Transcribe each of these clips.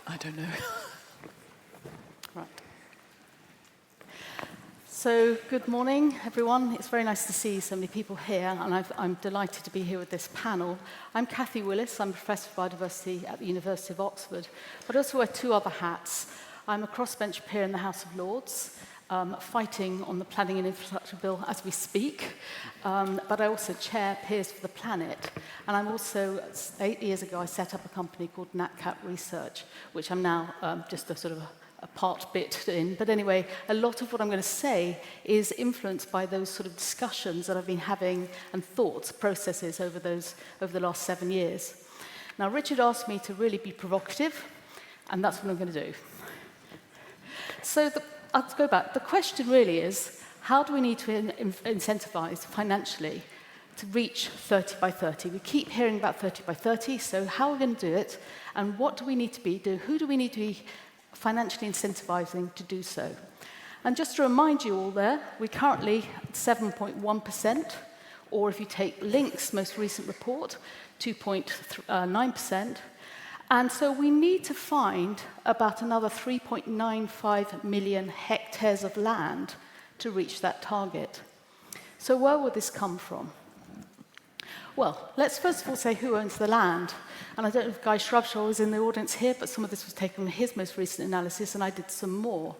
I don't know. Right. So, good morning, everyone. It's very nice to see so many people here, and I'm delighted to be here with this panel. I'm Kathy Willis. I'm Professor of Biodiversity at the University of Oxford, but I also wear two other hats. I'm a crossbench peer in the House of Lords, fighting on the Planning and Infrastructure Bill as we speak, but I also chair Peers for the Planet, and I'm also, 8 years ago, I set up a company called NatCat Research, which I'm now just a sort of a part bit in. But anyway, a lot of what I'm going to say is influenced by those sort of discussions that I've been having and thoughts, processes over the last 7 years. Now, Richard asked me to really be provocative, and that's what I'm going to do. So let's go back. The question really is, how do we need to incentivize financially to reach 30 by 30? We keep hearing about 30 by 30, so how are we going to do it? And what do we need to do? Who do we need to be financially incentivizing to do so? And just to remind you all there, we're currently at 7.1%, or if you take Link's most recent report, 2.9%. And so we need to find about another 3.95 million hectares of land to reach that target. So where will this come from? Well, let's first of all say who owns the land. And I don't know if Guy Shrubshaw was in the audience here, but some of this was taken from his most recent analysis, and I did some more.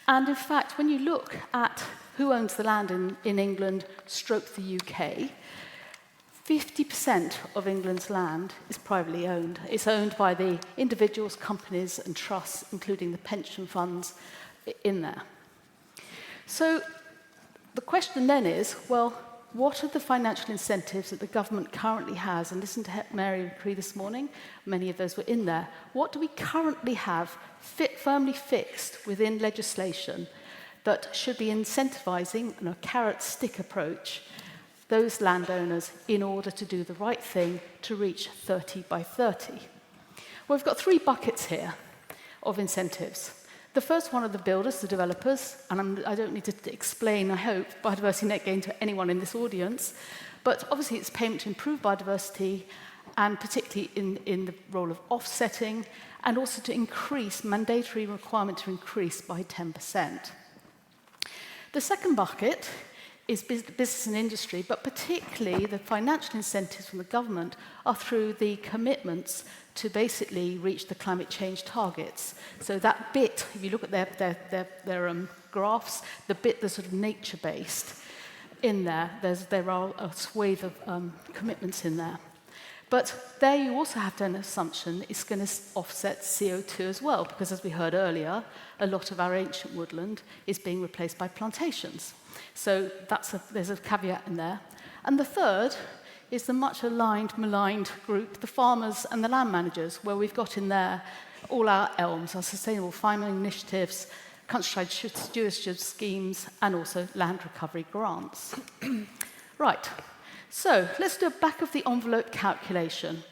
And in fact, when you look at who owns the land in England, stroke the UK, 50% of England's land is privately owned. It's owned by the individuals, companies, and trusts, including the pension funds in there. So the question then is, well, what are the financial incentives that the government currently has? And listen to Mary and Cree this morning, many of those were in there. What do we currently have firmly fixed within legislation that should be incentivizing a carrot-stick approach those landowners in order to do the right thing to reach 30 by 30? Well, we've got three buckets here of incentives. The first one are the builders, the developers, and I don't need to explain, I hope, biodiversity net gain to anyone in this audience, but obviously it's payment to improve biodiversity, and particularly in the role of offsetting, and also to increase, mandatory requirement to increase by 10%. The second bucket is business and industry, but particularly the financial incentives from the government are through the commitments to basically reach the climate change targets. So that bit, if you look at their graphs, the bit that's sort of nature-based in there, there are a swathe of commitments in there. But there you also have to an assumption it's going to offset CO2 as well, because as we heard earlier, a lot of our ancient woodland is being replaced by plantations. So there's a caveat in there. And the third is the much maligned group, the farmers and the land managers, where we've got in there all our ELMs, our sustainable farming initiatives, countryside stewardship schemes, and also land recovery grants. Right, so let's do a back-of-the-envelope calculation.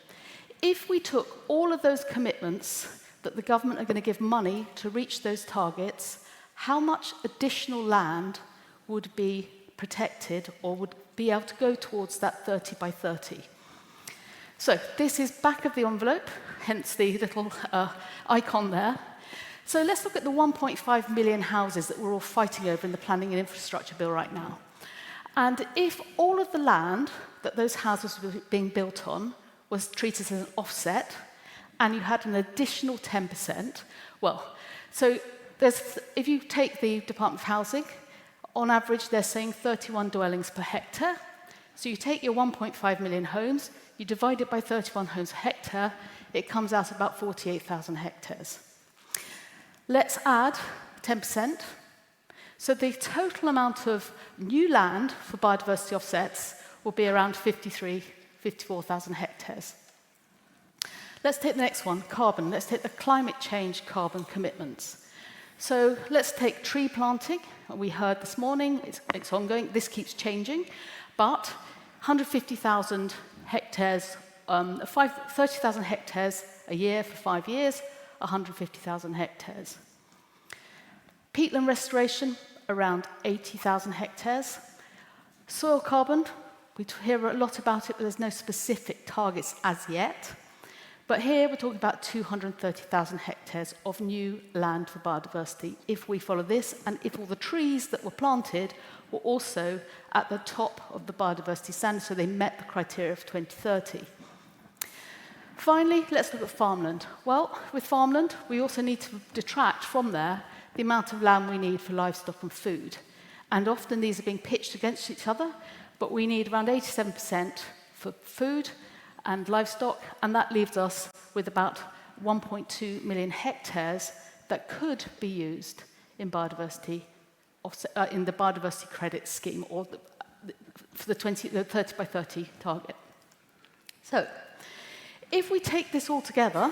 If we took all of those commitments that the government are going to give money to reach those targets, how much additional land would be protected or would be able to go towards that 30 by 30. So this is back of the envelope, hence the little icon there. So let's look at the 1.5 million houses that we're all fighting over in the Planning and Infrastructure Bill right now. And if all of the land that those houses were being built on was treated as an offset, and you had an additional 10%, well, so if you take the Department of Housing, on average, they're saying 31 dwellings per hectare. So you take your 1.5 million homes, you divide it by 31 homes per hectare, it comes out about 48,000 hectares. Let's add 10%. So the total amount of new land for biodiversity offsets will be around 54,000 hectares. Let's take the next one, carbon. Let's take the climate change carbon commitments. So let's take tree planting. We heard this morning, it's ongoing, this keeps changing, but 150,000 hectares, 30,000 hectares a year for 5 years, 150,000 hectares. Peatland restoration, around 80,000 hectares. Soil carbon, we hear a lot about it, but there's no specific targets as yet. But here we're talking about 230,000 hectares of new land for biodiversity if we follow this, and if all the trees that were planted were also at the top of the biodiversity standard, so they met the criteria for 2030. Finally, let's look at farmland. Well, with farmland, we also need to detract from there the amount of land we need for livestock and food. And often these are being pitched against each other, but we need around 87% for food and livestock, and that leaves us with about 1.2 million hectares that could be used in biodiversity, in the biodiversity credit scheme, or for the 30 by 30 target. So, if we take this all together,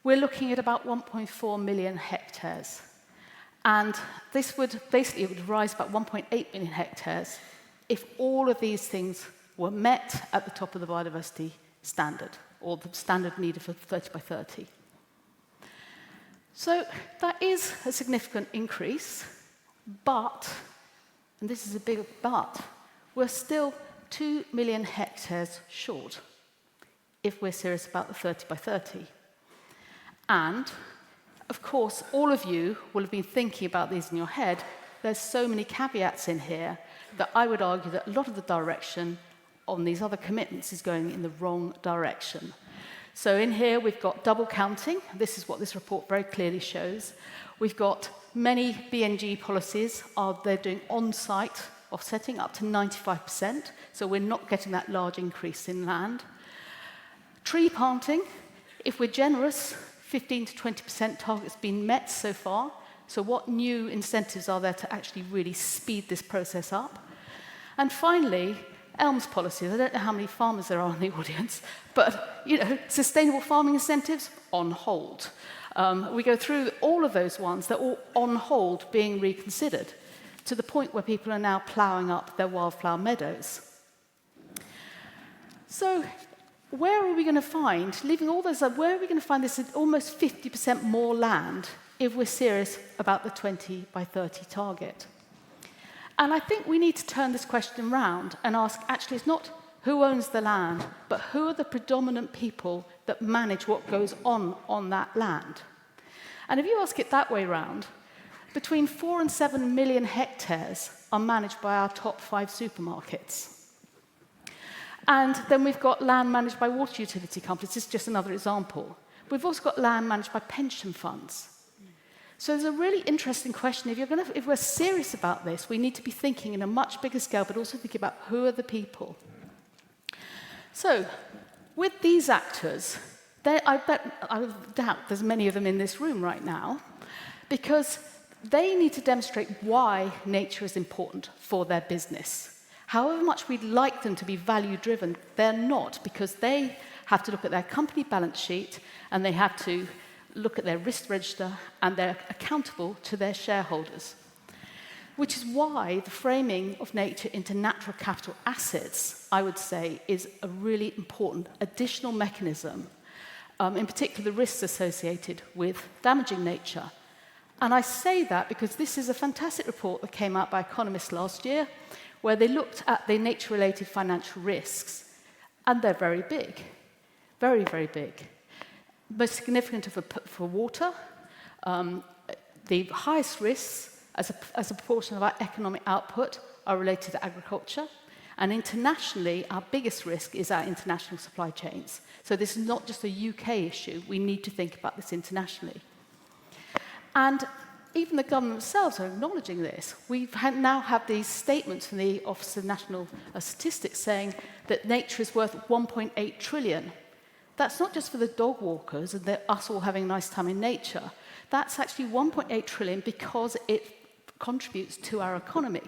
we're looking at about 1.4 million hectares. And this would basically, it would rise about 1.8 million hectares if all of these things were met at the top of the biodiversity standard, or the standard needed for 30 by 30. So that is a significant increase, but, and this is a big but, we're still 2 million hectares short if we're serious about the 30 by 30. And, of course, all of you will have been thinking about these in your head. There's so many caveats in here that I would argue that a lot of the direction on these other commitments is going in the wrong direction. So in here, we've got double counting. This is what this report very clearly shows. We've got many BNG policies. They're doing on-site offsetting up to 95%, so we're not getting that large increase in land. Tree planting, if we're generous, 15 to 20% target's been met so far. So what new incentives are there to actually really speed this process up? And finally, ELMS policies. I don't know how many farmers there are in the audience, but sustainable farming incentives on hold. We go through all of those ones. They're all on hold, being reconsidered, to the point where people are now ploughing up their wildflower meadows. So where are we going to find, leaving all those up, where are we going to find this almost 50% more land if we're serious about the 20 by 30 target? And I think we need to turn this question around and ask, actually, it's not who owns the land, but who are the predominant people that manage what goes on that land? And if you ask it that way round, between 4 and 7 million hectares are managed by our top 5 supermarkets. And then we've got land managed by water utility companies. This is just another example. We've also got land managed by pension funds. So there's a really interesting question. If we're serious about this, we need to be thinking in a much bigger scale, but also thinking about who are the people. So with these actors, I doubt there's many of them in this room right now, because they need to demonstrate why nature is important for their business. However much we'd like them to be value-driven, they're not, because they have to look at their company balance sheet, and they have to look at their risk register, and they're accountable to their shareholders. Which is why the framing of nature into natural capital assets, I would say, is a really important additional mechanism, in particular the risks associated with damaging nature. And I say that because this is a fantastic report that came out by Economist last year, where they looked at the nature-related financial risks, and they're very big, very, very big. Most significant for water, the highest risks as a proportion of our economic output are related to agriculture, and internationally, our biggest risk is our international supply chains. So this is not just a UK issue. We need to think about this internationally. And even the government themselves are acknowledging this. We now have these statements from the Office of National Statistics saying that nature is worth 1.8 trillion. That's not just for the dog walkers and us all having a nice time in nature. That's actually 1.8 trillion because it contributes to our economy.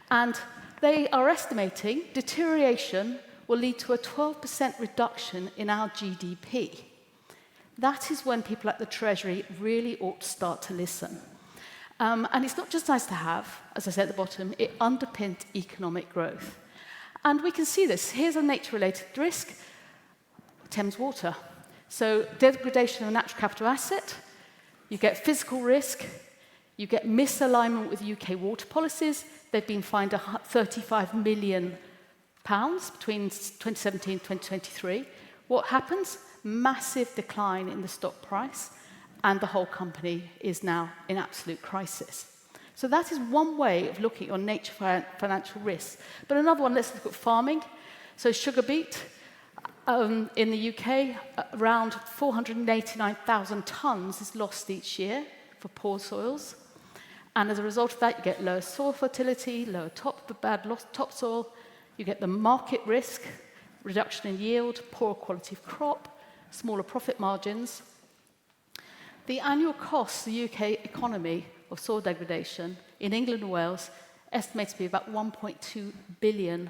And they are estimating deterioration will lead to a 12% reduction in our GDP. That is when people at the Treasury really ought to start to listen. And it's not just nice to have, as I said at the bottom, it underpins economic growth. And we can see this. Here's a nature-related risk. Thames Water. So degradation of a natural capital asset, you get physical risk, you get misalignment with UK water policies. They've been fined £35 million between 2017 and 2023. What happens? massive decline in the stock price, and the whole company is now in absolute crisis. So that is one way of looking on nature financial risks. But another one, let's look at farming. So sugar beet, in the UK, around 489,000 tonnes is lost each year for poor soils. And as a result of that, you get lower soil fertility, lower topsoil, you get the market risk, reduction in yield, poorer quality of crop, smaller profit margins. The annual cost to the UK economy of soil degradation in England and Wales estimated to be about £1.2 billion,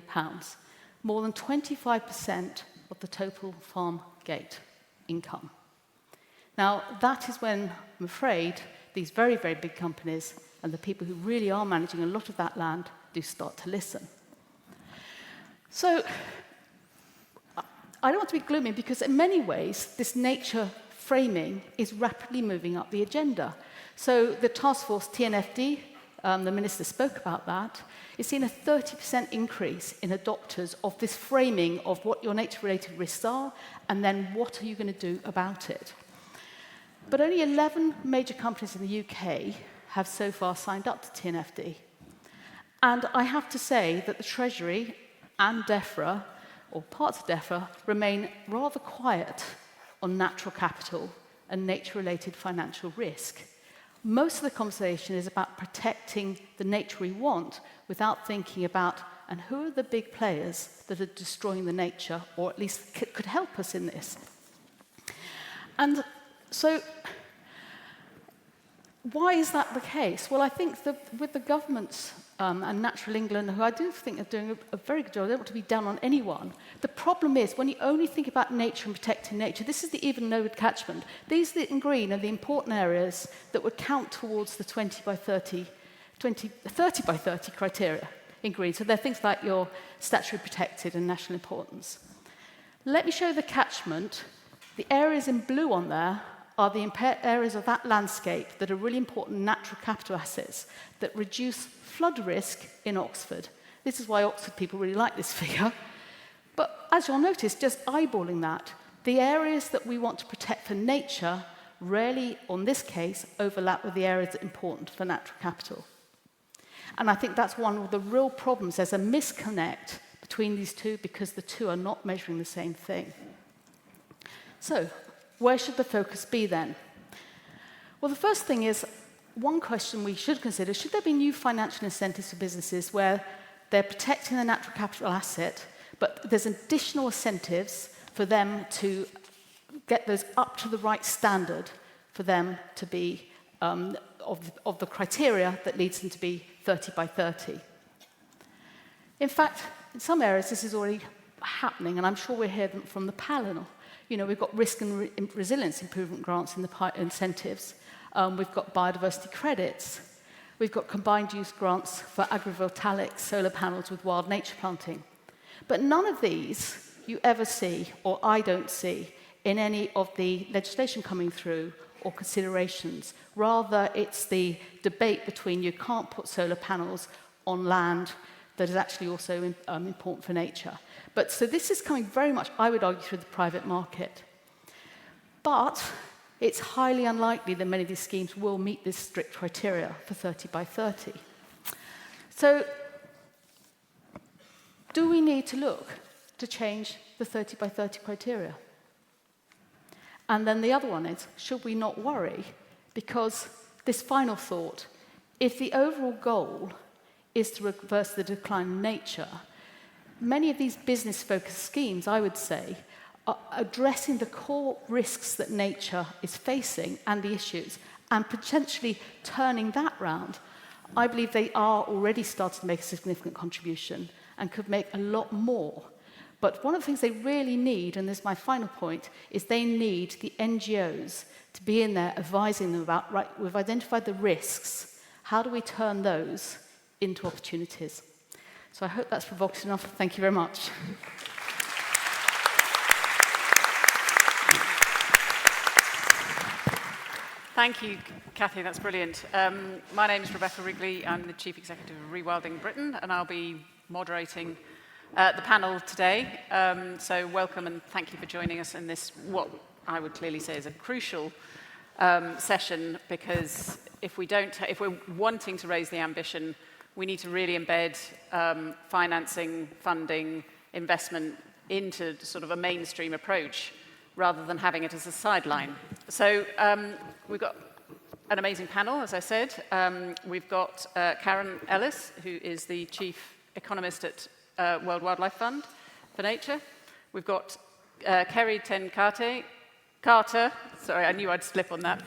more than 25% of the total farm gate income. Now, that is when, I'm afraid, these very, very big companies and the people who really are managing a lot of that land do start to listen. So, I don't want to be gloomy because in many ways, this nature framing is rapidly moving up the agenda. So the task force, TNFD, the minister spoke about that, is seeing a 30% increase in adopters of this framing of what your nature-related risks are, and then what are you going to do about it. But only 11 major companies in the UK have so far signed up to TNFD. And I have to say that the Treasury and DEFRA, or parts of DEFRA, remain rather quiet on natural capital and nature-related financial risk. Most of the conversation is about protecting the nature we want without thinking about, and who are the big players that are destroying the nature, or at least could help us in this. And so, why is that the case? Well, I think that with the governments and Natural England, who I do think are doing a very good job, I don't want to be down on anyone. The problem is, when you only think about nature and protecting nature, this is the even-node catchment. These in green are the important areas that would count towards the 30 by 30 criteria in green. So they're things like your statutory protected and national importance. Let me show you the catchment. The areas in blue on there are the areas of that landscape that are really important natural capital assets that reduce flood risk in Oxford. This is why Oxford people really like this figure. But as you'll notice, just eyeballing that, the areas that we want to protect for nature rarely, on this case, overlap with the areas that are important for natural capital. And I think that's one of the real problems. There's a misconnect between these two because the two are not measuring the same thing. So, where should the focus be then? Well, the first thing is, one question we should consider, should there be new financial incentives for businesses where they're protecting the natural capital asset, but there's additional incentives for them to get those up to the right standard for them to be of the criteria that leads them to be 30 by 30. In fact, in some areas this is already happening, and I'm sure we'll hear them from the panel. You know, we've got risk and resilience improvement grants in the incentives. We've got biodiversity credits. We've got combined use grants for agrivoltaic solar panels with wild nature planting. But none of these you ever see, or I don't see, in any of the legislation coming through or considerations. Rather, it's the debate between you can't put solar panels on land that is actually also important for nature. But so this is coming very much, I would argue, through the private market. But it's highly unlikely that many of these schemes will meet this strict criteria for 30 by 30. So do we need to look to change the 30 by 30 criteria? And then the other one is, should we not worry? Because this final thought, if the overall goal is to reverse the decline in nature, many of these business-focused schemes, I would say, are addressing the core risks that nature is facing and the issues, and potentially turning that round. I believe they are already starting to make a significant contribution and could make a lot more. But one of the things they really need, and this is my final point, is they need the NGOs to be in there advising them about, right, we've identified the risks. How do we turn those into opportunities? So I hope that's provocative enough. Thank you very much. Thank you, Kathy. That's brilliant. My name is Rebecca Wrigley. I'm the Chief Executive of Rewilding Britain, and I'll be moderating the panel today. So welcome and thank you for joining us in this, what I would clearly say is a crucial session, because if we're wanting to raise the ambition, we need to really embed financing, funding, investment into sort of a mainstream approach rather than having it as a sideline. So we've got an amazing panel, as I said. We've got Karen Ellis, who is the Chief Economist at World Wildlife Fund for Nature. We've got Kerry Carter, sorry, I knew I'd slip on that.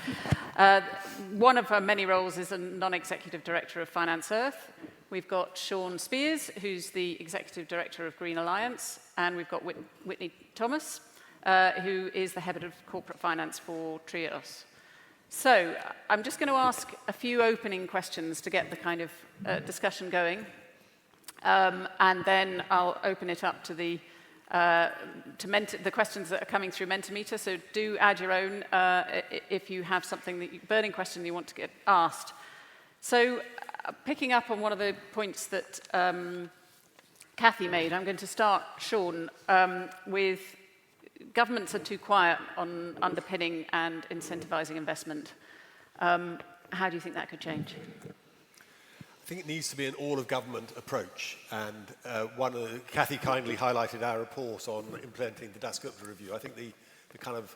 One of her many roles is a Non-executive Director of Finance Earth. We've got Shaun Spiers, who's the Executive Director of Green Alliance, and we've got Whitney Thomas, who is the Head of Corporate Finance for Trios. So I'm just going to ask a few opening questions to get the kind of discussion going, and then I'll open it up to the questions that are coming through Mentimeter. So do add your own if you have something burning question you want to get asked. So picking up on one of the points that Kathy made, I'm going to start, Shaun, with governments are too quiet on underpinning and incentivizing investment. How do you think that could change? I think it needs to be an all-of-government approach, and Kathy kindly highlighted our report on implementing the Dasgupta review. I think the kind of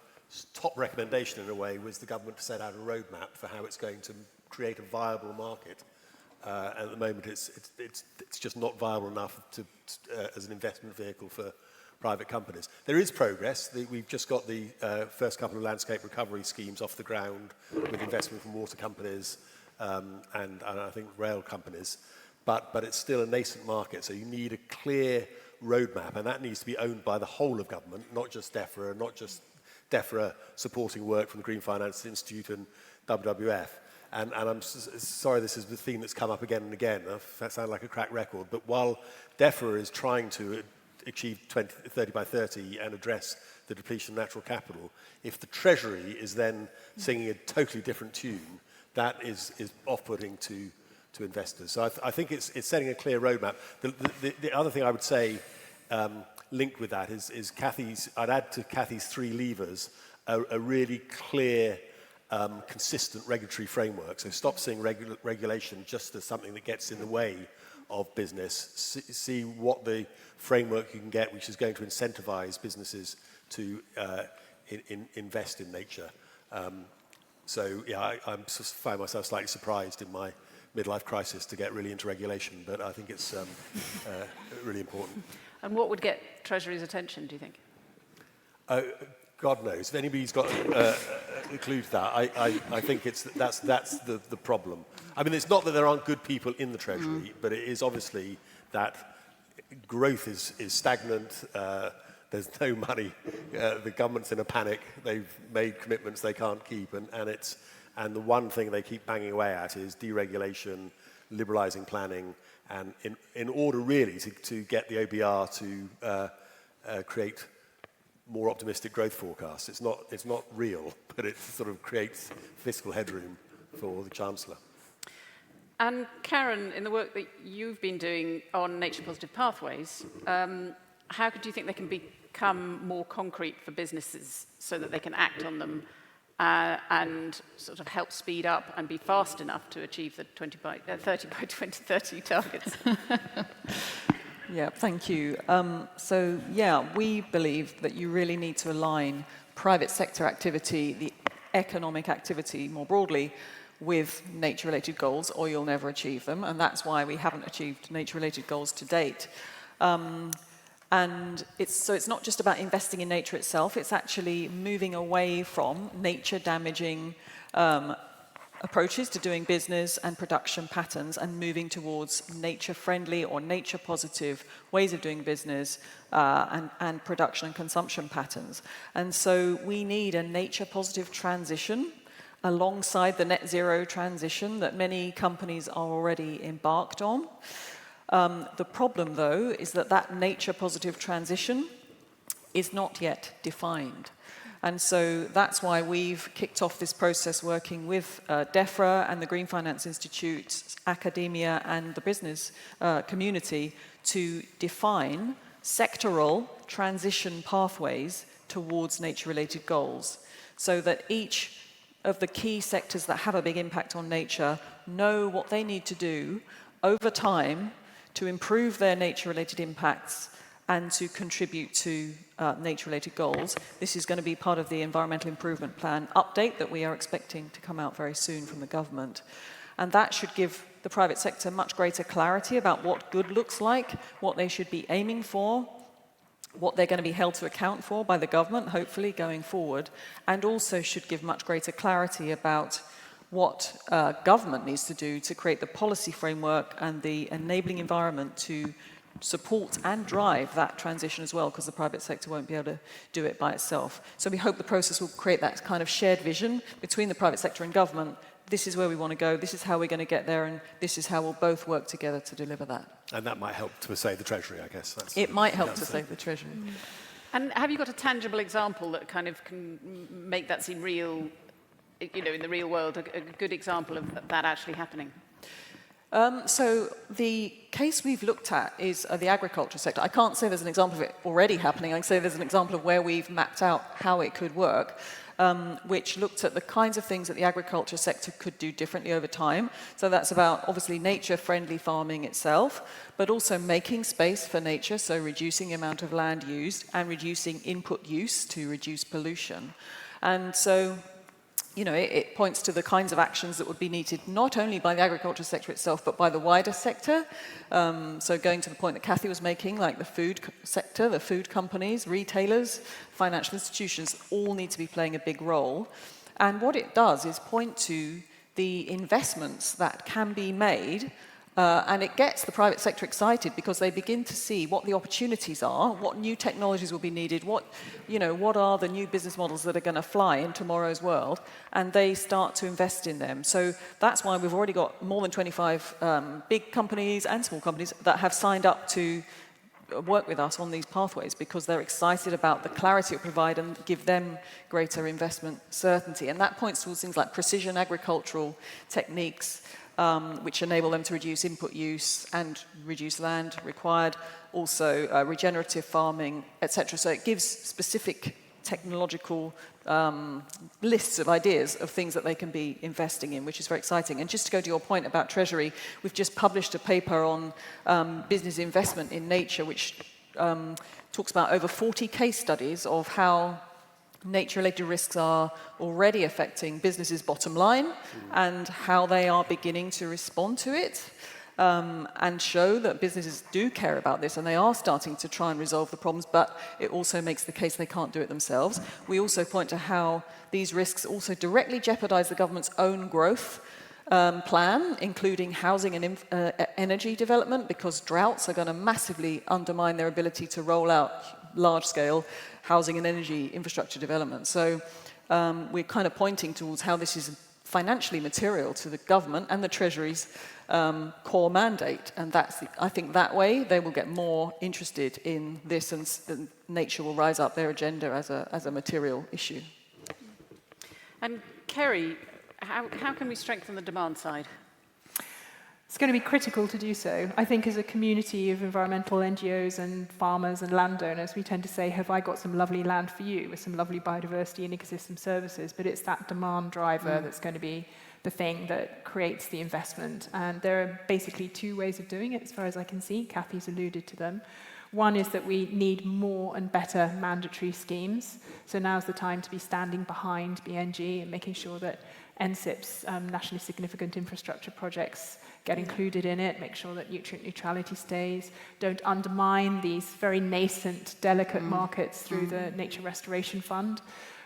top recommendation, in a way, was the government to set out a roadmap for how it's going to create a viable market. And at the moment, it's just not viable enough as an investment vehicle for private companies. There is progress. We've just got the first couple of landscape recovery schemes off the ground with investment from water companies and I think rail companies. But it's still a nascent market, so you need a clear roadmap, and that needs to be owned by the whole of government, not just DEFRA, not just DEFRA supporting work from the Green Finance Institute and WWF. And I'm sorry, this is the theme that's come up again and again. That sounds like a cracked record, but while DEFRA is trying to achieve 30 by 30 and address the depletion of natural capital, if the Treasury is then singing a totally different tune, that is off-putting to investors. So I think it's setting a clear roadmap. The other thing I would say linked with that is I'd add to Kathy's three levers a really clear, consistent regulatory framework. So stop seeing regulation just as something that gets in the way of business. See what the framework you can get, which is going to incentivize businesses to invest in nature. So yeah, I find myself slightly surprised in my midlife crisis to get really into regulation, but I think it's really important. And what would get Treasury's attention, do you think? God knows. If anybody's got a clue to that, I think that's the problem. I mean, it's not that there aren't good people in the Treasury, but it is obviously that growth is stagnant. There's no money. The government's in a panic. They've made commitments they can't keep, and the one thing they keep banging away at is deregulation, liberalising planning, and in order really to get the OBR to create more optimistic growth forecasts. It's not real, but it sort of creates fiscal headroom for the Chancellor. And Karen, in the work that you've been doing on nature-positive pathways, how do you think they can become more concrete for businesses so that they can act on them and sort of help speed up and be fast enough to achieve the 30 by 2030 targets? Yeah, thank you. So, we believe that you really need to align private sector activity, the economic activity more broadly, with nature-related goals, or you'll never achieve them. And that's why we haven't achieved nature-related goals to date. And it's not just about investing in nature itself, it's actually moving away from nature-damaging approaches to doing business and production patterns and moving towards nature-friendly or nature-positive ways of doing business and production and consumption patterns. And so we need a nature-positive transition alongside the net zero transition that many companies are already embarked on. The problem, though, is that nature-positive transition is not yet defined. And so that's why we've kicked off this process working with DEFRA and the Green Finance Institute, academia and the business community to define sectoral transition pathways towards nature-related goals, so that each of the key sectors that have a big impact on nature know what they need to do over time to improve their nature-related impacts and to contribute to nature-related goals. This is going to be part of the Environmental Improvement Plan update that we are expecting to come out very soon from the government. And that should give the private sector much greater clarity about what good looks like, what they should be aiming for, what they're going to be held to account for by the government, hopefully, going forward, and also should give much greater clarity about what government needs to do to create the policy framework and the enabling environment to support and drive that transition as well, because the private sector won't be able to do it by itself. So we hope the process will create that kind of shared vision between the private sector and government. This is where we want to go, this is how we're going to get there, and this is how we'll both work together to deliver that. And that might help to save the Treasury, I guess. It might help to save the Treasury. And have you got a tangible example that kind of can make that seem real, you know, in the real world, a good example of that actually happening? So the case we've looked at is the agriculture sector. I can't say there's an example of it already happening. I can say there's an example of where we've mapped out how it could work, which looked at the kinds of things that the agriculture sector could do differently over time. So that's about, obviously, nature-friendly farming itself, but also making space for nature, so reducing the amount of land used and reducing input use to reduce pollution. And so, you know, it points to the kinds of actions that would be needed not only by the agriculture sector itself, but by the wider sector. So going to the point that Kathy was making, like the food sector, the food companies, retailers, financial institutions, all need to be playing a big role. And what it does is point to the investments that can be made, and it gets the private sector excited because they begin to see what the opportunities are, what new technologies will be needed, what are the new business models that are going to fly in tomorrow's world, and they start to invest in them. So that's why we've already got more than 25 big companies and small companies that have signed up to work with us on these pathways, because they're excited about the clarity it will provide and give them greater investment certainty. And that points towards things like precision agricultural techniques, which enable them to reduce input use and reduce land required, also regenerative farming, etc. So it gives specific technological lists of ideas of things that they can be investing in, which is very exciting. And just to go to your point about Treasury, we've just published a paper on business investment in nature, which talks about over 40 case studies of how nature-related risks are already affecting businesses' bottom line and how they are beginning to respond to it, and show that businesses do care about this and they are starting to try and resolve the problems, but it also makes the case they can't do it themselves. We also point to how these risks also directly jeopardize the government's own growth plan, including housing and energy development, because droughts are going to massively undermine their ability to roll out large-scale housing and energy infrastructure development. So we're kind of pointing towards how this is financially material to the government and the Treasury's core mandate. And I think that way they will get more interested in this, and nature will rise up their agenda as a material issue. And Kerry, how can we strengthen the demand side? It's going to be critical to do so. I think as a community of environmental NGOs and farmers and landowners, we tend to say, have I got some lovely land for you with some lovely biodiversity and ecosystem services? But it's that demand driver that's going to be the thing that creates the investment. And there are basically two ways of doing it, as far as I can see. Kathy's alluded to them. One is that we need more and better mandatory schemes. So now's the time to be standing behind BNG and making sure that NSIP's nationally significant infrastructure projects get included in it, make sure that nutrient neutrality stays, don't undermine these very nascent, delicate markets through the Nature Restoration Fund.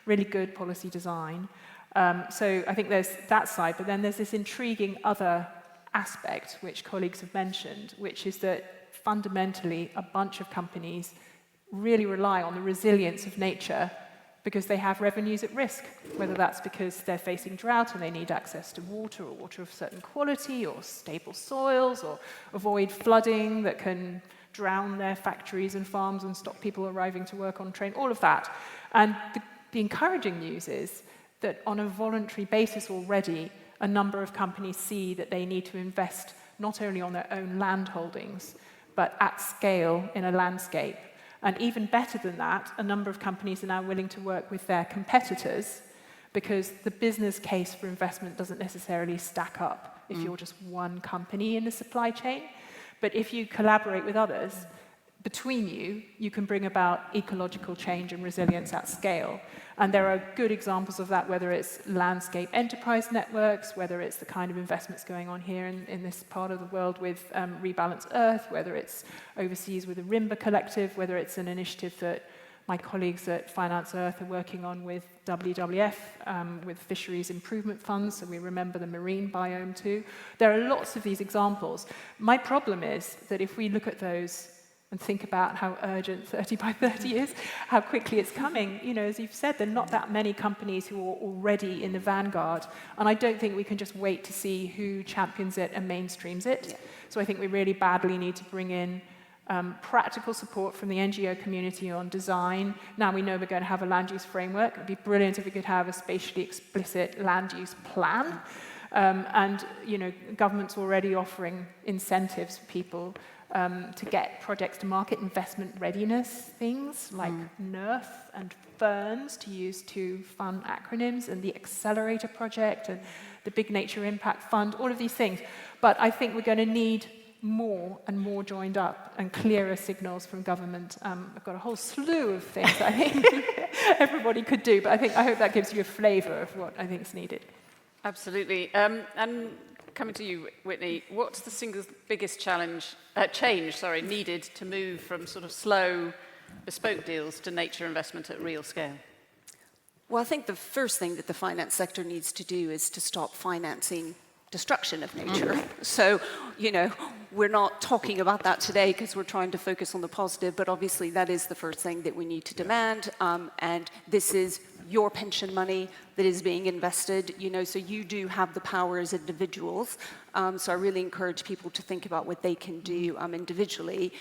Really good policy design. So I think there's that side, but then there's this intriguing other aspect, which colleagues have mentioned, which is that fundamentally a bunch of companies really rely on the resilience of nature because they have revenues at risk, whether that's because they're facing drought and they need access to water or water of certain quality or stable soils or avoid flooding that can drown their factories and farms and stop people arriving to work on train, all of that. And the The encouraging news is that on a voluntary basis already, a number of companies see that they need to invest not only on their own land holdings, but at scale in a landscape. And even better than that, a number of companies are now willing to work with their competitors because the business case for investment doesn't necessarily stack up if you're just one company in the supply chain. But if you collaborate with others, between you, you can bring about ecological change and resilience at scale. And there are good examples of that, whether it's landscape enterprise networks, whether it's the kind of investments going on here in this part of the world with Rebalance Earth, whether it's overseas with the Rimba Collective, whether it's an initiative that my colleagues at Finance Earth are working on with WWF, with fisheries improvement funds, so we remember the marine biome too. There are lots of these examples. My problem is that if we look at those and think about how urgent 30 by 30 is, how quickly it's coming. You know, as you've said, there are not that many companies who are already in the vanguard, and I don't think we can just wait to see who champions it and mainstreams it. Yeah. So I think we really badly need to bring in practical support from the NGO community on design. Now we know we're going to have a land use framework. It would be brilliant if we could have a spatially explicit land use plan. And, you know, government's already offering incentives for people to get projects to market, investment readiness things like NERF and FERNS to use to fund acronyms, and the Accelerator Project and the Big Nature Impact Fund, all of these things. But I think we're going to need more and more joined up and clearer signals from government. I've got a whole slew of things I think everybody could do, but I hope that gives you a flavour of what I think is needed. Absolutely. And coming to you, Whitney, what's the single biggest change needed to move from sort of slow, bespoke deals to nature investment at real scale? Well, I think the first thing that the finance sector needs to do is to stop financing destruction of nature. So, you know, we're not talking about that today because we're trying to focus on the positive, but obviously that is the first thing that we need to demand. And this is your pension money that is being invested, you know, so you do have the power as individuals. So I really encourage people to think about what they can do individually.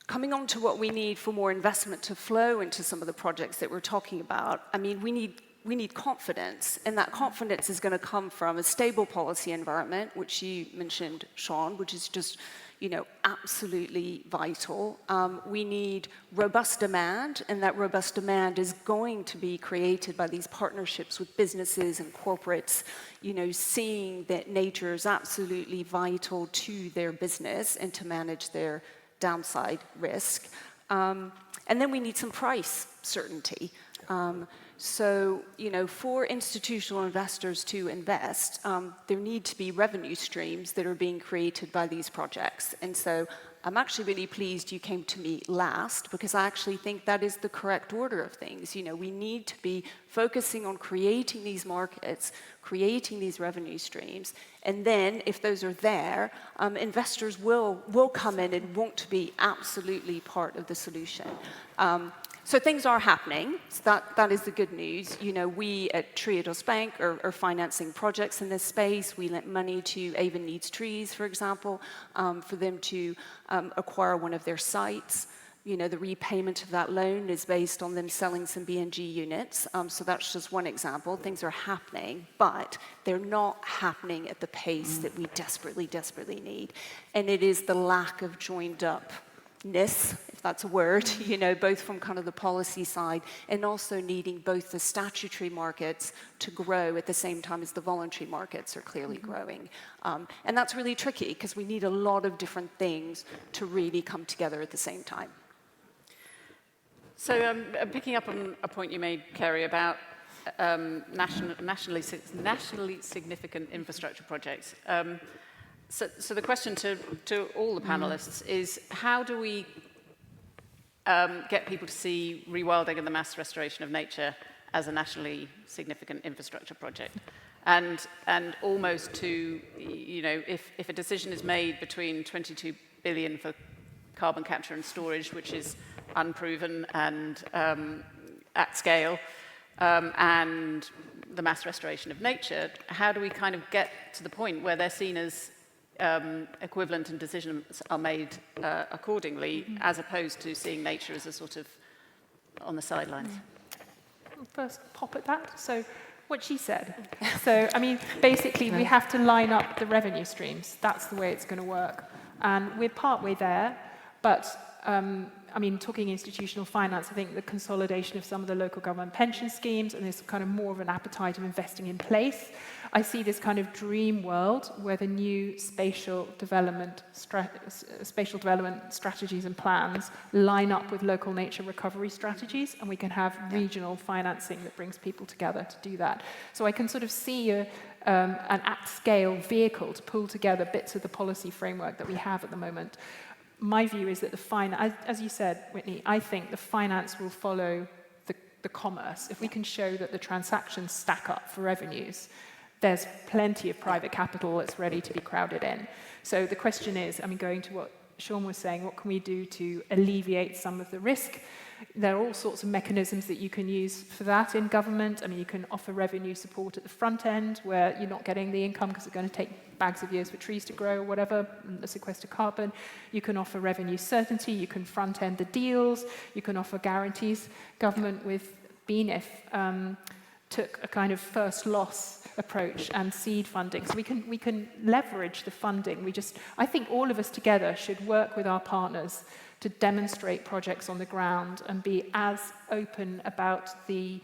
Coming on to what we need for more investment to flow into some of the projects that we're talking about, I mean, we need confidence, and that confidence is going to come from a stable policy environment, which you mentioned, Shaun, which is just, you know, absolutely vital. We need robust demand, and that robust demand is going to be created by these partnerships with businesses and corporates, you know, seeing that nature is absolutely vital to their business and to manage their downside risk. And then we need some price certainty. So, you know, for institutional investors to invest, there need to be revenue streams that are being created by these projects. And so I'm actually really pleased you came to me last, because I actually think that is the correct order of things. You know, we need to be focusing on creating these markets, creating these revenue streams, and then if those are there, investors will come in and want to be absolutely part of the solution. So things are happening. So that is the good news. You know, we at Triodos Bank are financing projects in this space. We lent money to Avon Needs Trees, for example, for them to acquire one of their sites. You know, the repayment of that loan is based on them selling some BNG units. So that's just one example. Things are happening, but they're not happening at the pace that we desperately, desperately need. And it is the lack of joined upness, if that's a word, you know, both from kind of the policy side and also needing both the statutory markets to grow at the same time as the voluntary markets are clearly growing. And that's really tricky because we need a lot of different things to really come together at the same time. So picking up on a point you made, Kerry, about nationally significant infrastructure projects. So the question to all the panelists is, how do we get people to see rewilding and the mass restoration of nature as a nationally significant infrastructure project? And almost to, you know, if a decision is made between 22 billion for carbon capture and storage, which is unproven and at scale, and the mass restoration of nature, how do we kind of get to the point where they're seen as equivalent and decisions are made accordingly, as opposed to seeing nature as a sort of on the sidelines? first pop at that. So what she said. So, I mean, basically, we have to line up the revenue streams. That's the way it's going to work. And we're partway there, but I mean, talking institutional finance, I think the consolidation of some of the local government pension schemes and there's kind of more of an appetite of investing in place. I see this kind of dream world where the new spatial development strategies and plans line up with local nature recovery strategies, and we can have regional financing that brings people together to do that. So I can sort of see an at-scale vehicle to pull together bits of the policy framework that we have at the moment. My view is that as you said, Whitney, I think the finance will follow the commerce. If we can show that the transactions stack up for revenues, there's plenty of private capital that's ready to be crowded in. So the question is, I mean, going to what Shaun was saying, what can we do to alleviate some of the risk? There are all sorts of mechanisms that you can use for that in government. I mean, you can offer revenue support at the front end where you're not getting the income because it's going to take bags of years for trees to grow or whatever, sequester carbon. You can offer revenue certainty. You can front end the deals. You can offer guarantees. Government with BNIF took a kind of first loss approach and seed funding. So we can leverage the funding. I think all of us together should work with our partners to demonstrate projects on the ground and be as open about the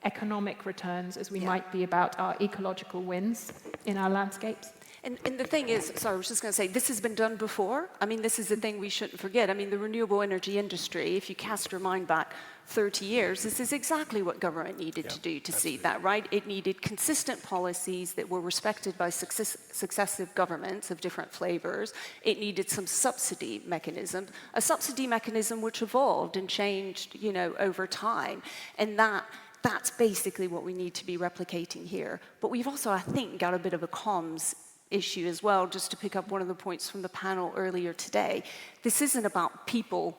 economic returns as we might be about our ecological wins in our landscapes. And the thing is, sorry, I was just going to say, this has been done before. I mean, this is the thing we shouldn't forget. I mean, the renewable energy industry, if you cast your mind back 30 years, this is exactly what government needed to do to see that, right? It needed consistent policies that were respected by successive governments of different flavors. It needed some subsidy mechanism, a subsidy mechanism which evolved and changed, over time. And that's basically what we need to be replicating here. But we've also, I think, got a bit of a comms issue as well, just to pick up one of the points from the panel earlier today. This isn't about people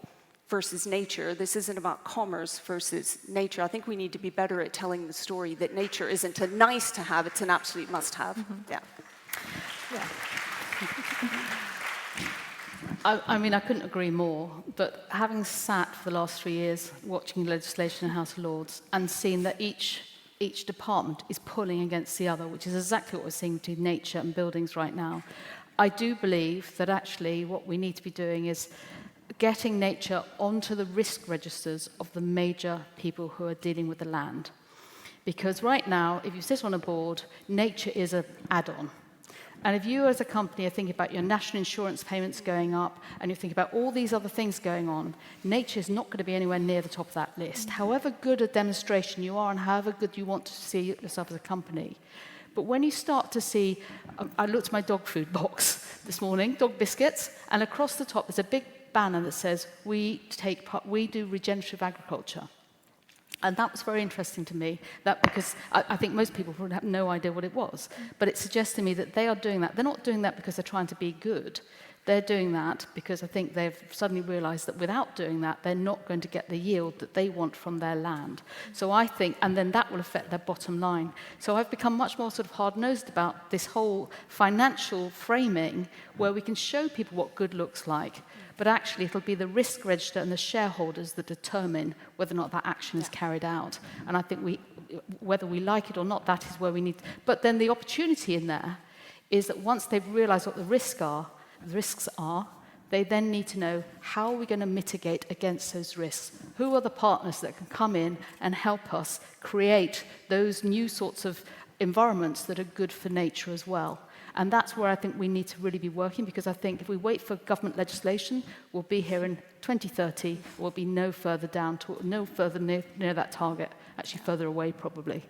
versus nature. This isn't about commerce versus nature. I think we need to be better at telling the story that nature isn't a nice to have, it's an absolute must have. Yeah. I mean, I couldn't agree more, but having sat for the last 3 years watching legislation in House of Lords and seen that each department is pulling against the other, which is exactly what we're seeing between nature and buildings right now, I do believe that actually what we need to be doing is getting nature onto the risk registers of the major people who are dealing with the land. Because right now, if you sit on a board, nature is an add-on. And if you as a company are thinking about your national insurance payments going up and you think about all these other things going on, nature is not going to be anywhere near the top of that list. However good a demonstration you are and however good you want to see yourself as a company. But when you start to see, I looked at my dog food box this morning, dog biscuits, and across the top there's a big banner that says, we do regenerative agriculture. And that was very interesting to me, because I think most people would have no idea what it was. But it suggests to me that they are doing that. They're not doing that because they're trying to be good. They're doing that because I think they've suddenly realized that without doing that, they're not going to get the yield that they want from their land. So I think, and then that will affect their bottom line. So I've become much more sort of hard-nosed about this whole financial framing where we can show people what good looks like. But actually, it'll be the risk register and the shareholders that determine whether or not that action is carried out. And I think whether we like it or not, that is where we need. But then the opportunity in there is that once they've realized what the risks are, they then need to know how are we going to mitigate against those risks? Who are the partners that can come in and help us create those new sorts of environments that are good for nature as well? And that's where I think we need to really be working, because I think if we wait for government legislation, we'll be here in 2030, we'll be no further near that target, actually further away probably.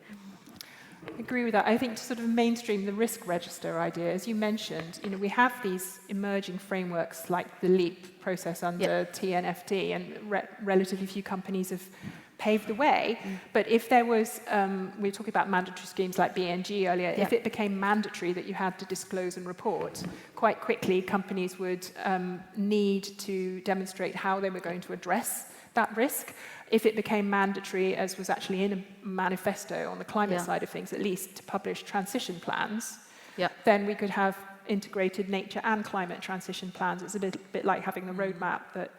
I agree with that. I think to sort of mainstream the risk register idea, as you mentioned, we have these emerging frameworks like the LEAP process under TNFD, and relatively few companies have paved the way. But if there was, we were talking about mandatory schemes like BNG earlier, if it became mandatory that you had to disclose and report, quite quickly companies would need to demonstrate how they were going to address that risk. If it became mandatory, as was actually in a manifesto on the climate side of things, at least to publish transition plans, then we could have integrated nature and climate transition plans. It's a bit like having the roadmap that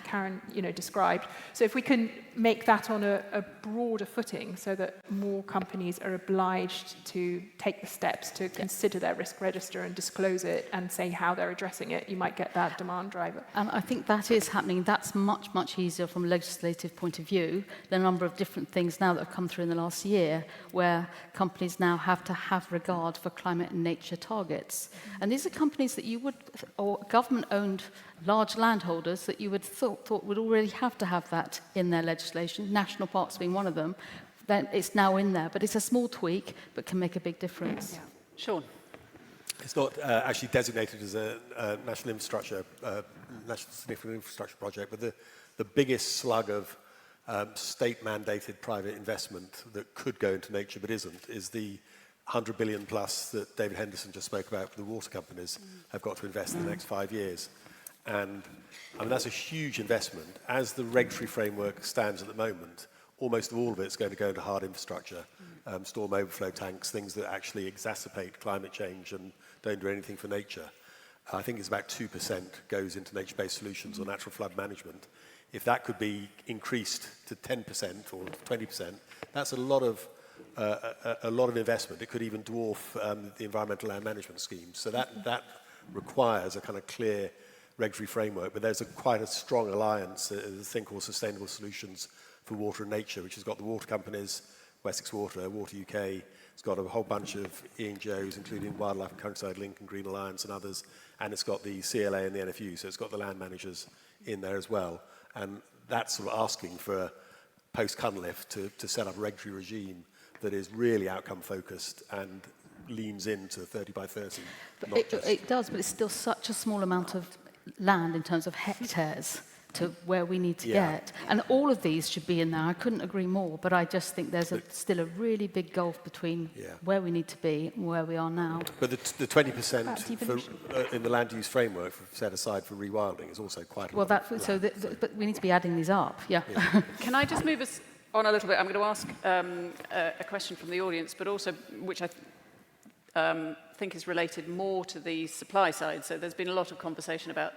Karen, described. So if we can make that on a broader footing so that more companies are obliged to take the steps to consider their risk register and disclose it and say how they're addressing it, you might get that demand driver. And I think that is happening. That's much, much easier from a legislative point of view. There are a number of different things now that have come through in the last year where companies now have to have regard for climate and nature targets. And these are companies that you would, or government-owned large landholders that you would thought would already have to have that in their legislation, national parks being one of them. Then it's now in there. But it's a small tweak, but can make a big difference. Yeah. Shaun. It's not actually designated as a national infrastructure, national significant infrastructure project, but the biggest slug of state-mandated private investment that could go into nature but isn't is the 100 billion plus that David Henderson just spoke about for the water companies have got to invest in the next 5 years. And I mean, that's a huge investment. As the regulatory framework stands at the moment, almost all of it's going to go into hard infrastructure, storm overflow tanks, things that actually exacerbate climate change and don't do anything for nature. I think it's about 2% goes into nature-based solutions or natural flood management. If that could be increased to 10% or 20%, that's a lot of investment. It could even dwarf the environmental land management schemes. So that requires a kind of clear regulatory framework. But there's quite a strong alliance, a thing called Sustainable Solutions for Water and Nature, which has got the water companies, Wessex Water, Water UK. It's got a whole bunch of NGOs, including Wildlife and Countryside Link and Green Alliance and others. And it's got the CLA and the NFU, so it's got the land managers in there as well. And that's sort of asking for post-Cunliffe to set up a regulatory regime that is really outcome-focused and leans into 30 by 30. It does, but it's still such a small amount of land in terms of hectares to where we need to get. And all of these should be in there. I couldn't agree more, but I just think there's still a really big gulf between where we need to be and where we are now. But the 20% in the land use framework set aside for rewilding is also quite a lot. But we need to be adding these up, Can I just move us on a little bit? I'm going to ask a question from the audience, but also which I think is related more to the supply side. So there's been a lot of conversation about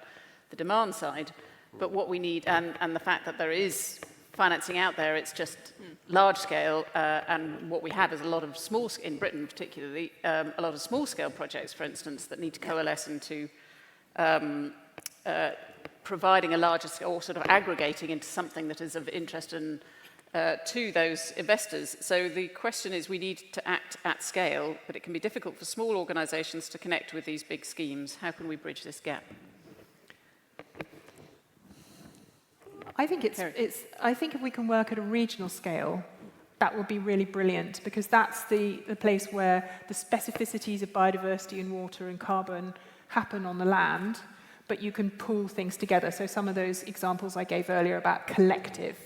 the demand side, but what we need, and the fact that there is financing out there, it's just large scale, and what we have is a lot of small, in Britain particularly, a lot of small scale projects, for instance, that need to coalesce into providing a larger scale, or sort of aggregating into something that is of interest and to those investors. So the question is, we need to act at scale, but it can be difficult for small organisations to connect with these big schemes. How can we bridge this gap? I think I think if we can work at a regional scale, that would be really brilliant, because that's the place where the specificities of biodiversity and water and carbon happen on the land, but you can pull things together. So some of those examples I gave earlier about collective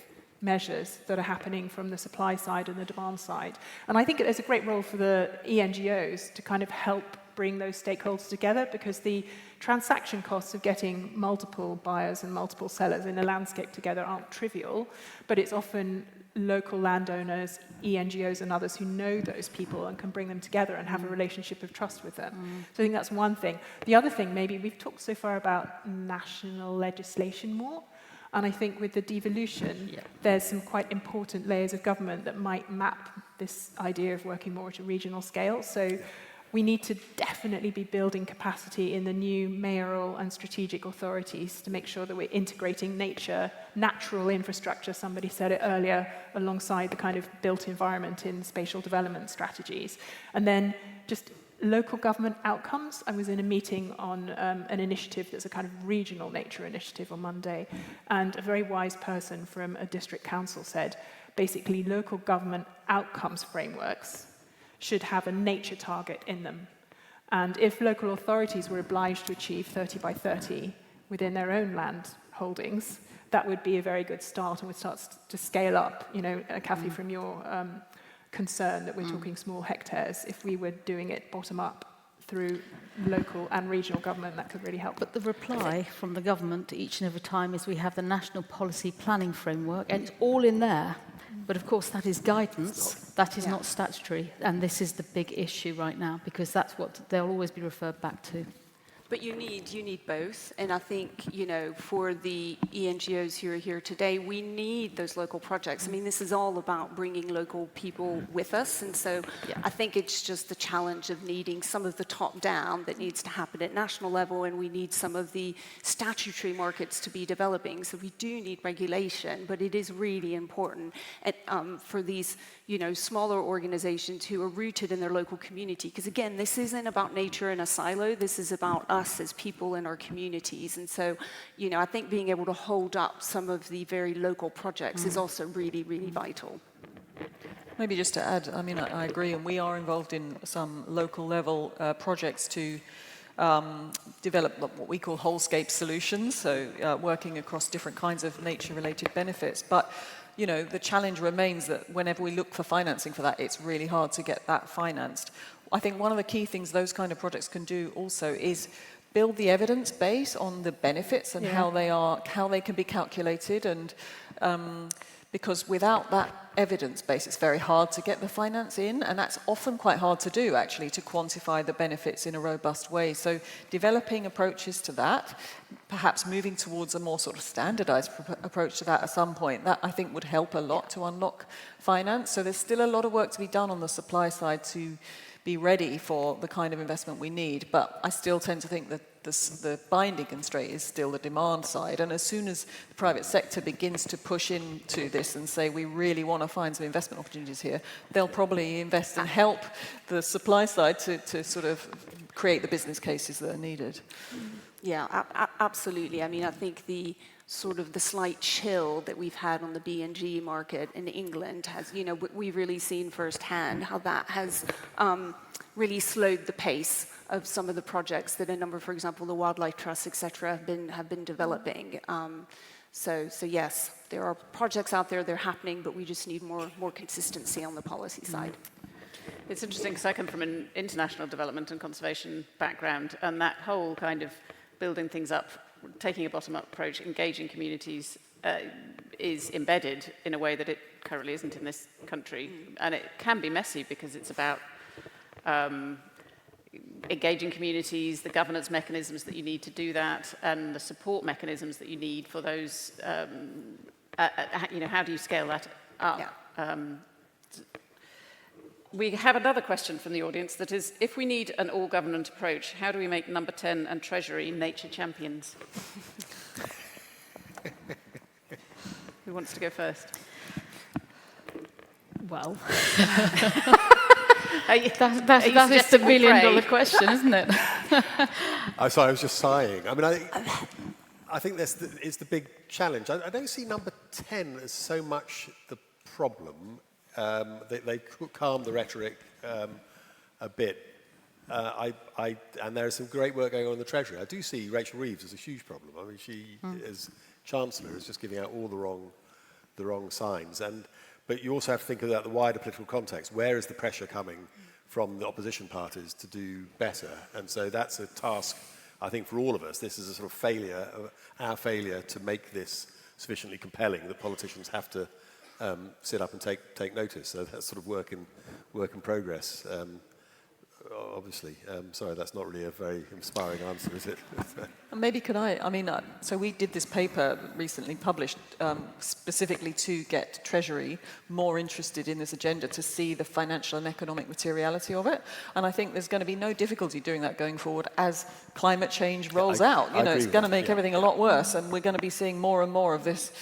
measures that are happening from the supply side and the demand side. And I think there's a great role for the ENGOs to kind of help bring those stakeholders together, because the transaction costs of getting multiple buyers and multiple sellers in a landscape together aren't trivial, but it's often local landowners, ENGOs and others who know those people and can bring them together and have a relationship of trust with them. So I think that's one thing. The other thing, maybe we've talked so far about national legislation more, and I think with the devolution, there's some quite important layers of government that might map this idea of working more at a regional scale. So we need to definitely be building capacity in the new mayoral and strategic authorities to make sure that we're integrating nature, natural infrastructure, somebody said it earlier, alongside the kind of built environment in spatial development strategies. And then just local government outcomes. I was in a meeting on an initiative that's a kind of regional nature initiative on Monday, and a very wise person from a district council said, basically, local government outcomes frameworks should have a nature target in them. And if local authorities were obliged to achieve 30 by 30 within their own land holdings, that would be a very good start and would start to scale up. You know, Kathy, from your concern that we're talking small hectares, if we were doing it bottom up through local and regional government, that could really help. But the reply from the government each and every time is we have the National Policy Planning Framework, and it's all in there. But of course, that is guidance, that is not statutory, and this is the big issue right now, because that's what they'll always be referred back to. But you need both, and I think, you know, for the ENGOs who are here today, we need those local projects. I mean, this is all about bringing local people with us, and so I think it's just the challenge of needing some of the top-down that needs to happen at national level, and we need some of the statutory markets to be developing. So we do need regulation, but it is really important for these, you know, smaller organizations who are rooted in their local community, because again, this isn't about nature in a silo, this is about us as people in our communities. And so, you know, I think being able to hold up some of the very local projects is also really, really vital. Maybe just to add, I mean, I agree, and we are involved in some local level projects to develop what we call wholescape solutions, so working across different kinds of nature-related benefits. But you know, the challenge remains that whenever we look for financing for that, it's really hard to get that financed. I think one of the key things those kind of projects can do also is build the evidence base on the benefits and how they can be calculated, and because without that evidence base, it's very hard to get the finance in, and that's often quite hard to do, actually, to quantify the benefits in a robust way. So developing approaches to that, perhaps moving towards a more sort of standardized approach to that at some point, that I think would help a lot to unlock finance. So there's still a lot of work to be done on the supply side to be ready for the kind of investment we need, but I still tend to think that the binding constraint is still the demand side, and as soon as the private sector begins to push into this and say we really want to find some investment opportunities here, they'll probably invest and help the supply side to sort of create the business cases that are needed. Yeah, absolutely. I mean, I think the sort of the slight chill that we've had on the B&G market in England has, you know, we've really seen firsthand how that has really slowed the pace of some of the projects that a number, for example, the Wildlife Trusts, etc., have been developing. So yes, there are projects out there, they're happening, but we just need more consistency on the policy side. It's interesting because I come from an international development and conservation background, and that whole kind of building things up, taking a bottom-up approach, engaging communities is embedded in a way that it currently isn't in this country. And it can be messy because it's about engaging communities, the governance mechanisms that you need to do that, and the support mechanisms that you need for those, you know, how do you scale that up? Yeah. We have another question from the audience that is, if we need an all-government approach, how do we make Number 10 and Treasury nature champions? Who wants to go first? Well, that is the million-dollar question, isn't it? I'm sorry, I was just sighing. I mean, I think it's the big challenge. I don't see Number 10 as so much the problem. They calm the rhetoric a bit. And there is some great work going on in the Treasury. I do see Rachel Reeves as a huge problem. I mean, she, as Chancellor, is just giving out all the wrong signs. But you also have to think about the wider political context. Where is the pressure coming from the opposition parties to do better? And so that's a task, I think, for all of us. This is a sort of failure, our failure to make this sufficiently compelling that politicians have to sit up and take notice. So that's sort of work in progress. Obviously, sorry, that's not really a very inspiring answer, is it? Maybe could I mean, so we did this paper recently published specifically to get Treasury more interested in this agenda, to see the financial and economic materiality of it. And I think there's going to be no difficulty doing that going forward as climate change rolls out. You know, it's going to make everything a lot worse, and we're going to be seeing more and more of this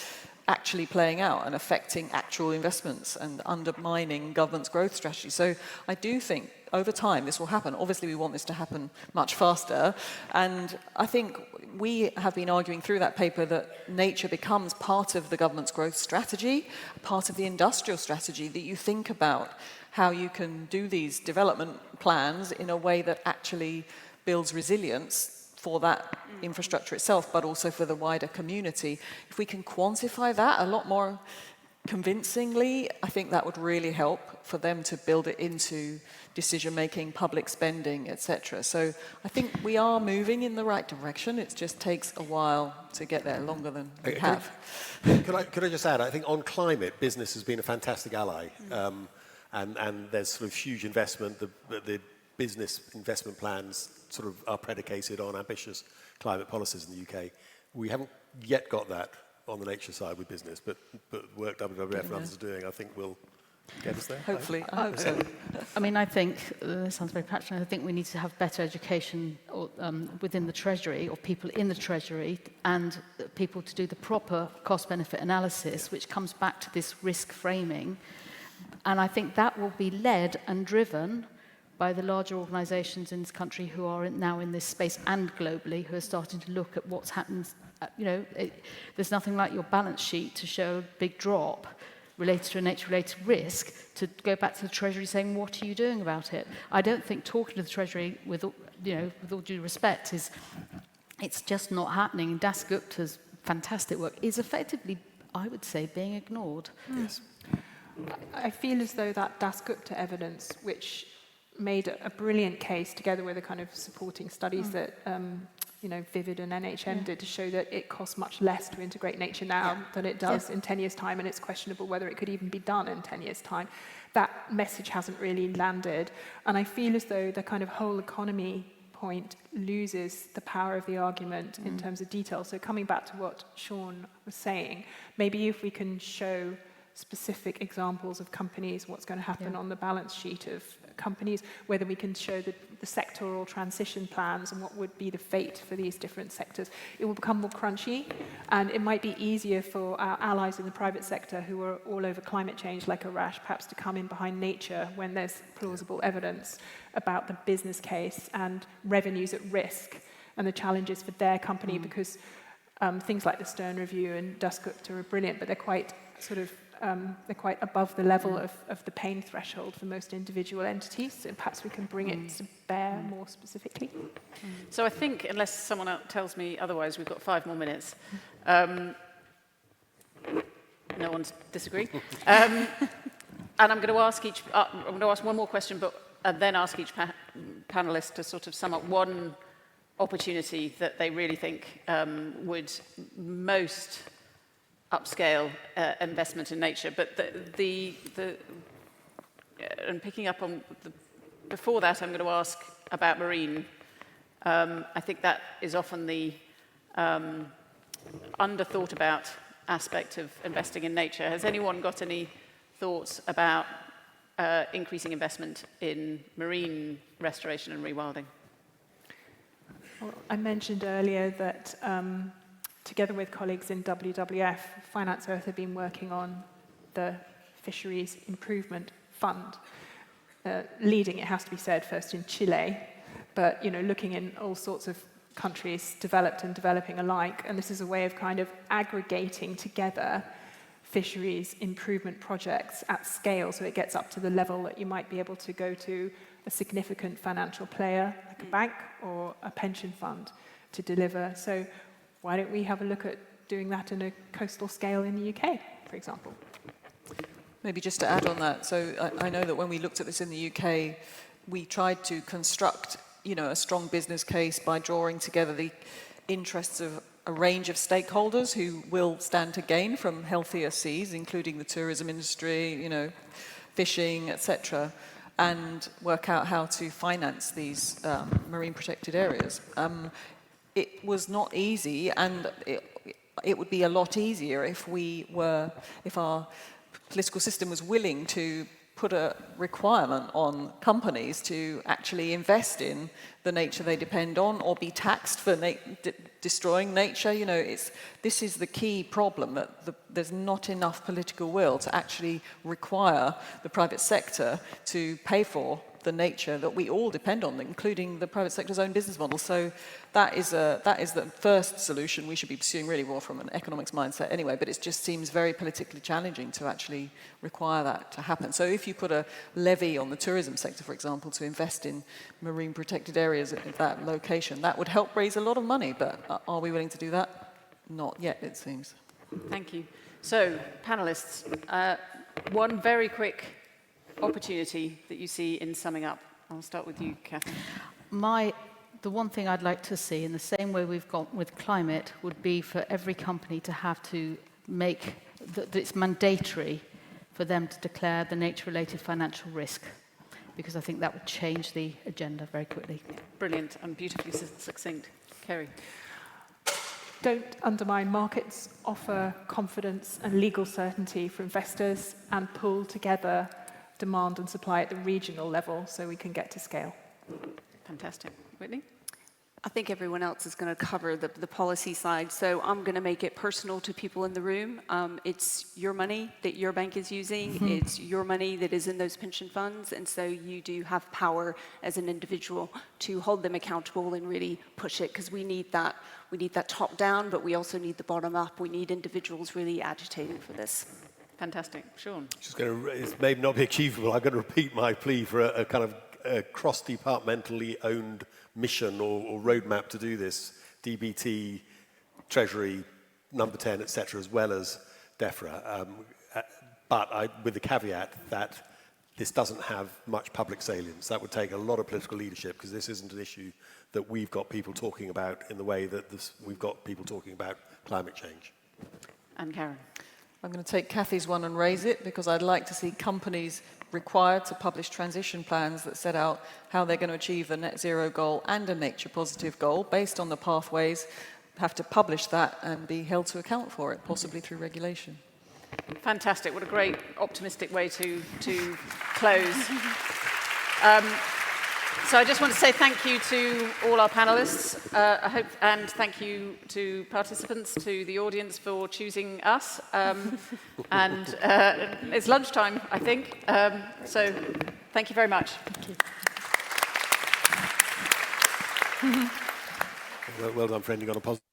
actually playing out and affecting actual investments and undermining government's growth strategy. So I do think over time this will happen. Obviously we want this to happen much faster, and I think we have been arguing through that paper that nature becomes part of the government's growth strategy, part of the industrial strategy, that you think about how you can do these development plans in a way that actually builds resilience for that infrastructure itself, but also for the wider community. If we can quantify that a lot more convincingly, I think that would really help for them to build it into decision-making, public spending, etc. So I think we are moving in the right direction. It just takes a while to get there, longer than we have. Could I just add, I think on climate, business has been a fantastic ally. And there's sort of huge investment. The business investment plans sort of are predicated on ambitious climate policies in the UK. We haven't yet got that on the nature side with business, but work WWF and others are doing, I think, will get us there. Hopefully, I hope so. I mean, I think, this sounds very passionate, I think we need to have better education within the Treasury, or people in the Treasury, and people to do the proper cost-benefit analysis, which comes back to this risk framing. And I think that will be led and driven by the larger organisations in this country who are now in this space, and globally, who are starting to look at what's happened. There's nothing like your balance sheet to show a big drop related to a nature-related risk, to go back to the Treasury saying, what are you doing about it? I don't think talking to the Treasury, with all due respect, it's just not happening. Das Gupta's fantastic work is effectively, I would say, being ignored. Yes. I feel as though that Das Gupta evidence, which made a brilliant case together with the kind of supporting studies that Vivid and NHM did to show that it costs much less to integrate nature now than it does in 10 years' time, and it's questionable whether it could even be done in 10 years' time. That message hasn't really landed, and I feel as though the kind of whole economy point loses the power of the argument in terms of detail. So coming back to what Shaun was saying, maybe if we can show specific examples of companies, what's going to happen on the balance sheet of companies, whether we can show the sectoral transition plans and what would be the fate for these different sectors. It will become more crunchy, and it might be easier for our allies in the private sector who are all over climate change, like Arash, perhaps to come in behind nature when there's plausible evidence about the business case and revenues at risk and the challenges for their company, because things like the Stern Review and Das Gupta are brilliant, but they're quite they're quite above the level of the pain threshold for most individual entities. So perhaps we can bring it to bear more specifically. So I think, unless someone else tells me otherwise, we've got 5 more minutes. No one's disagree. And I'm going to ask one more question, and then ask each panelist to sort of sum up one opportunity that they really think would most upscale investment in nature. But and picking up on before that, I'm going to ask about marine. I think that is often the underthought about aspect of investing in nature. Has anyone got any thoughts about increasing investment in marine restoration and rewilding? Well, I mentioned earlier that together with colleagues in WWF, Finance Earth have been working on the Fisheries Improvement Fund, leading, it has to be said, first in Chile, but looking in all sorts of countries, developed and developing alike, and this is a way of kind of aggregating together fisheries improvement projects at scale, so it gets up to the level that you might be able to go to a significant financial player, like a bank or a pension fund, to deliver. So why don't we have a look at doing that in a coastal scale in the UK, for example? Maybe just to add on that, so I know that when we looked at this in the UK, we tried to construct, a strong business case by drawing together the interests of a range of stakeholders who will stand to gain from healthier seas, including the tourism industry, fishing, etc., and work out how to finance these marine protected areas. It was not easy, and it would be a lot easier if our political system was willing to put a requirement on companies to actually invest in the nature they depend on, or be taxed for destroying nature. This is the key problem, that there's not enough political will to actually require the private sector to pay for the nature that we all depend on, including the private sector's own business model. So that is the first solution we should be pursuing, really more from an economics mindset anyway, but it just seems very politically challenging to actually require that to happen. So if you put a levy on the tourism sector, for example, to invest in marine protected areas at that location, that would help raise a lot of money, but are we willing to do that? Not yet, it seems. Thank you. So, panelists, one very quick opportunity that you see in summing up. I'll start with you, Kathy. The one thing I'd like to see, in the same way we've got with climate, would be for every company to have to make that it's mandatory for them to declare the nature-related financial risk. because I think that would change the agenda very quickly. Brilliant and beautifully succinct. Kerry. Don't undermine markets, offer confidence and legal certainty for investors, and pull together demand and supply at the regional level so we can get to scale. Fantastic. Whitney? I think everyone else is going to cover the policy side, so I'm going to make it personal to people in the room. It's your money that your bank is using. It's your money that is in those pension funds, and so you do have power as an individual to hold them accountable and really push it, because we need that. We need that top down, but we also need the bottom up. We need individuals really agitating for this. Fantastic. Shaun? It may not be achievable. I'm going to repeat my plea for a kind of cross-departmentally owned mission or roadmap to do this, DBT, Treasury, Number 10, etc., as well as DEFRA. But with the caveat that this doesn't have much public salience. That would take a lot of political leadership, because this isn't an issue that we've got people talking about in the way that we've got people talking about climate change. And Karen? I'm going to take Kathy's one and raise it, because I'd like to see companies required to publish transition plans that set out how they're going to achieve a net zero goal and a nature positive goal based on the pathways, have to publish that and be held to account for it, possibly through regulation. Fantastic. What a great optimistic way to close. So I just want to say thank you to all our panelists, and thank you to participants, to the audience for choosing us. And it's lunchtime, I think. So thank you very much. Thank you. Well done for ending on a positive.